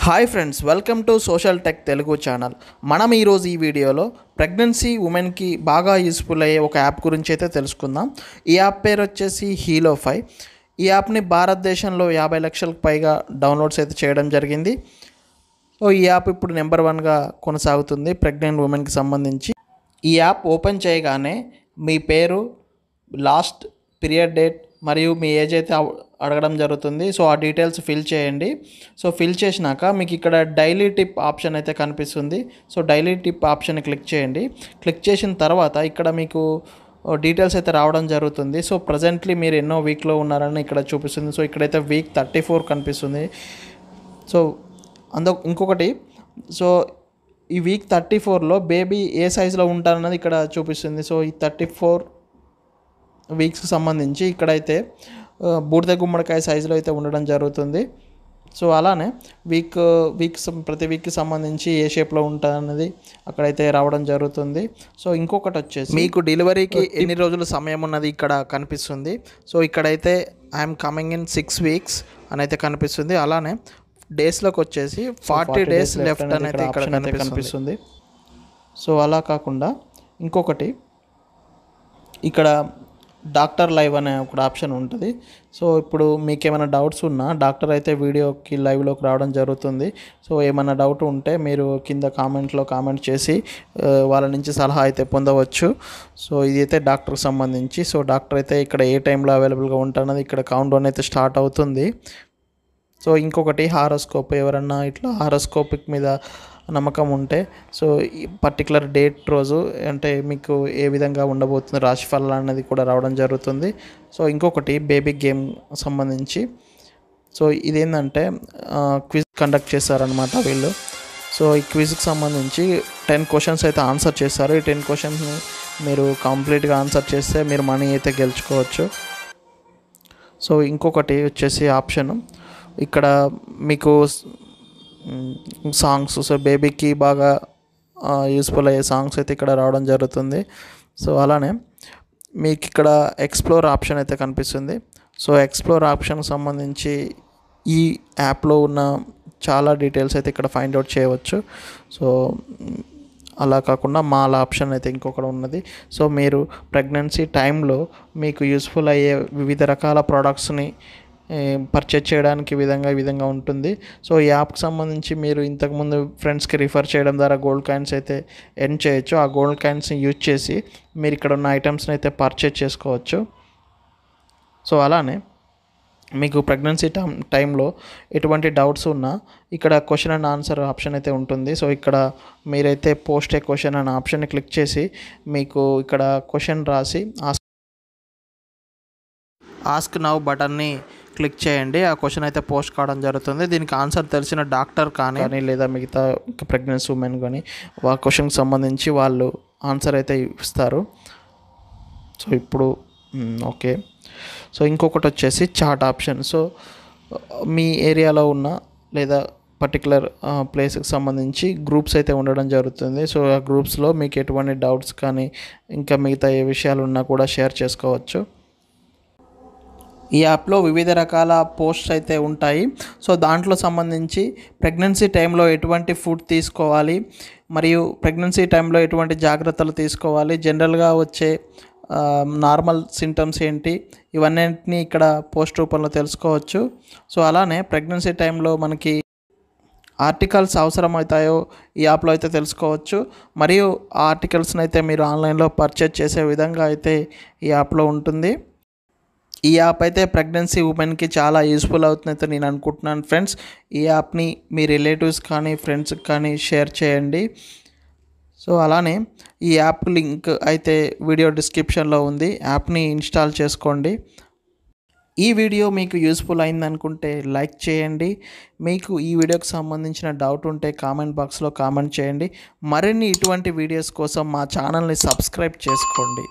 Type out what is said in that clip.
Hi friends, welcome to social tech Telugu channel. మనం ఈరోజు ఈ వీడియోలో ప్రెగ్నెన్సీ ఉమెన్కి బాగా యూస్ఫుల్ అయ్యే ఒక యాప్ గురించి అయితే తెలుసుకుందాం. ఈ యాప్ పేరు వచ్చేసి హీలో5. ఈ యాప్ని భారతదేశంలో 50 లక్షలకు పైగా డౌన్లోడ్స్ అయితే చేయడం జరిగింది. సో ఈ యాప్ ఇప్పుడు నెంబర్ 1గా కొనసాగుతుంది ప్రెగ్నెంట్ ఉమెన్కి సంబంధించి. ఈ యాప్ ఓపెన్ చేయగానే మీ పేరు, లాస్ట్ పీరియడ్ డేట్ మరియు మీ ఏజ్ అయితే అడగడం జరుగుతుంది. సో ఆ డీటెయిల్స్ ఫిల్ చేయండి. సో ఫిల్ చేసినాక మీకు ఇక్కడ డైలీ టిప్ ఆప్షన్ అయితే కనిపిస్తుంది. So daily tip option click చేయండి. క్లిక్ చేసిన తర్వాత ఇక్కడ మీకు డీటెయిల్స్ అయితే రావడం జరుగుతుంది. సో ప్రజెంట్లీ మీరు ఎన్నో వీక్లో ఉన్నారని ఇక్కడ చూపిస్తుంది. సో ఇక్కడైతే వీక్ 34 కనిపిస్తుంది. సో ఇంకొకటి, సో ఈ వీక్ 34లో బేబీ ఏ సైజులో ఉంటారన్నది ఇక్కడ చూపిస్తుంది. సో ఈ 34 వీక్స్కి సంబంధించి ఇక్కడైతే బూడిద గుమ్మడికాయ సైజులో అయితే ఉండడం జరుగుతుంది. సో అలానే ప్రతి వీక్కి సంబంధించి ఏ షేప్లో ఉంటుందన్నది అక్కడైతే రావడం జరుగుతుంది. సో ఇంకొకటి వచ్చేసి మీకు డెలివరీకి ఎన్ని రోజుల సమయం ఉన్నది ఇక్కడ కనిపిస్తుంది. సో ఇక్కడైతే ఐఎమ్ కమింగ్ ఇన్ 6 వీక్స్ అని అయితే కనిపిస్తుంది. అలానే డేస్లోకి వచ్చేసి 40 డేస్ లెఫ్ట్ అని అయితే ఇక్కడ కనిపిస్తుంది. సో అలా కాకుండా ఇంకొకటి, ఇక్కడ డాక్టర్ లైవ్ అనే ఒక ఆప్షన్ ఉంటుంది. సో ఇప్పుడు మీకు ఏమైనా డౌట్స్ ఉన్నా డాక్టర్ అయితే వీడియోకి లైవ్లోకి రావడం జరుగుతుంది. సో ఏమైనా డౌట్ ఉంటే మీరు కింద కామెంట్ చేసి వాళ్ళ నుంచి సలహా అయితే పొందవచ్చు. సో ఇది అయితే డాక్టర్కి సంబంధించి. సో డాక్టర్ అయితే ఇక్కడ ఏ టైంలో అవైలబుల్గా ఉంటున్నది ఇక్కడ కౌంట్ డౌన్ అయితే స్టార్ట్ అవుతుంది. సో ఇంకొకటి హారోస్కోప్, ఎవరన్నా ఇట్లా హారోస్కోపిక్ మీద నమ్మకం ఉంటే సో ఈ పర్టికులర్ డేట్ రోజు అంటే మీకు ఏ విధంగా ఉండబోతుంది రాశిఫలాలు అనేది కూడా రావడం జరుగుతుంది. సో ఇంకొకటి బేబీ గేమ్ సంబంధించి. సో ఇదేంటంటే క్విజ్ కండక్ట్ చేశారనమాట వీళ్ళు. సో ఈ క్విజ్కి సంబంధించి 10 క్వశ్చన్స్ అయితే ఆన్సర్ చేస్తారు. ఈ 10 క్వశ్చన్స్ని మీరు కంప్లీట్గా ఆన్సర్ చేస్తే మీరు మనీ అయితే గెలుచుకోవచ్చు. సో ఇంకొకటి వచ్చేసి ఆప్షన్, ఇక్కడ మీకు సాంగ్స్, సో బేబీకి బాగా యూస్ఫుల్ అయ్యే సాంగ్స్ అయితే ఇక్కడ రావడం జరుగుతుంది. సో అలానే మీకు ఇక్కడ ఎక్స్ప్లోర్ ఆప్షన్ అయితే కనిపిస్తుంది. సో ఎక్స్ప్లోర్ ఆప్షన్కి సంబంధించి ఈ యాప్లో ఉన్న చాలా డీటెయిల్స్ అయితే ఇక్కడ ఫైండ్ అవుట్ చేయవచ్చు. సో అలా కాకుండా మాల్ ఆప్షన్ అయితే ఇంకొకటి ఉన్నది. సో మీరు ప్రెగ్నెన్సీ టైంలో మీకు యూస్ఫుల్ అయ్యే వివిధ రకాల ప్రోడక్ట్స్ని పర్చేజ్ చేయడానికి ఈ విధంగా ఉంటుంది. సో ఈ యాప్కి సంబంధించి మీరు ఇంతకుముందు ఫ్రెండ్స్కి రిఫర్ చేయడం ద్వారా గోల్డ్ కాయిన్స్ అయితే ఎర్న్ చేయొచ్చు. ఆ గోల్డ్ కాయిన్స్ని యూజ్ చేసి మీరు ఇక్కడ ఉన్న ఐటమ్స్ని అయితే పర్చేజ్ చేసుకోవచ్చు. సో అలానే మీకు ప్రెగ్నెన్సీ టైంలో ఎటువంటి డౌట్స్ ఉన్నా ఇక్కడ క్వశ్చన్ అండ్ ఆన్సర్ ఆప్షన్ అయితే ఉంటుంది. సో ఇక్కడ మీరైతే పోస్ట్ ఏ క్వశ్చన్ అనే ఆప్షన్ని క్లిక్ చేసి మీకు ఇక్కడ క్వశ్చన్ రాసి ఆస్క్ నౌ బటన్ని క్లిక్ చేయండి. ఆ క్వశ్చన్ అయితే పోస్ట్ కావడం జరుగుతుంది. దీనికి ఆన్సర్ తెలిసిన డాక్టర్ కానీ లేదా మిగతా ప్రెగ్నెన్సీ ఉమెన్ కానీ ఆ క్వశ్చన్కి సంబంధించి వాళ్ళు ఆన్సర్ అయితే ఇస్తారు. సో ఇప్పుడు ఓకే. సో ఇంకొకటి వచ్చేసి చాట్ ఆప్షన్. సో మీ ఏరియాలో ఉన్న లేదా పర్టికులర్ ప్లేస్కి సంబంధించి గ్రూప్స్ అయితే ఉండడం జరుగుతుంది. సో ఆ గ్రూప్స్లో మీకు ఎటువంటి డౌట్స్ కానీ ఇంకా మిగతా ఏ విషయాలు ఉన్నా కూడా షేర్ చేసుకోవచ్చు. ఈ యాప్లో వివిధ రకాల పోస్ట్స్ అయితే ఉంటాయి. సో దాంట్లో సంబంధించి ప్రెగ్నెన్సీ టైంలో ఎటువంటి ఫుడ్ తీసుకోవాలి మరియు ప్రెగ్నెన్సీ టైంలో ఎటువంటి జాగ్రత్తలు తీసుకోవాలి, జనరల్గా వచ్చే నార్మల్ సింటమ్స్ ఏంటి, ఇవన్నింటినీ ఇక్కడ పోస్ట్ రూపంలో తెలుసుకోవచ్చు. సో అలానే ప్రెగ్నెన్సీ టైంలో మనకి ఆర్టికల్స్ అవసరమవుతాయో ఈ యాప్లో అయితే తెలుసుకోవచ్చు. మరియు ఆ ఆర్టికల్స్ని అయితే మీరు ఆన్లైన్లో పర్చేజ్ చేసే విధంగా అయితే ఈ యాప్లో ఉంటుంది. ఈ యాప్ అయితే ప్రెగ్నెన్సీ ఉమెన్కి చాలా యూస్ఫుల్ అవుతుందైతే నేను అనుకుంటున్నాను ఫ్రెండ్స్. ఈ యాప్ని మీ రిలేటివ్స్ కానీ ఫ్రెండ్స్కి కానీ షేర్ చేయండి. సో అలానే ఈ యాప్ లింక్ అయితే వీడియో డిస్క్రిప్షన్లో ఉంది. యాప్ని ఇన్స్టాల్ చేసుకోండి. ఈ వీడియో మీకు యూస్ఫుల్ అయిందనుకుంటే లైక్ చేయండి. మీకు ఈ వీడియోకి సంబంధించిన డౌట్ ఉంటే కామెంట్ బాక్స్లో కామెంట్ చేయండి. మరిన్ని ఇటువంటి వీడియోస్ కోసం మా ఛానల్ని సబ్స్క్రైబ్ చేసుకోండి.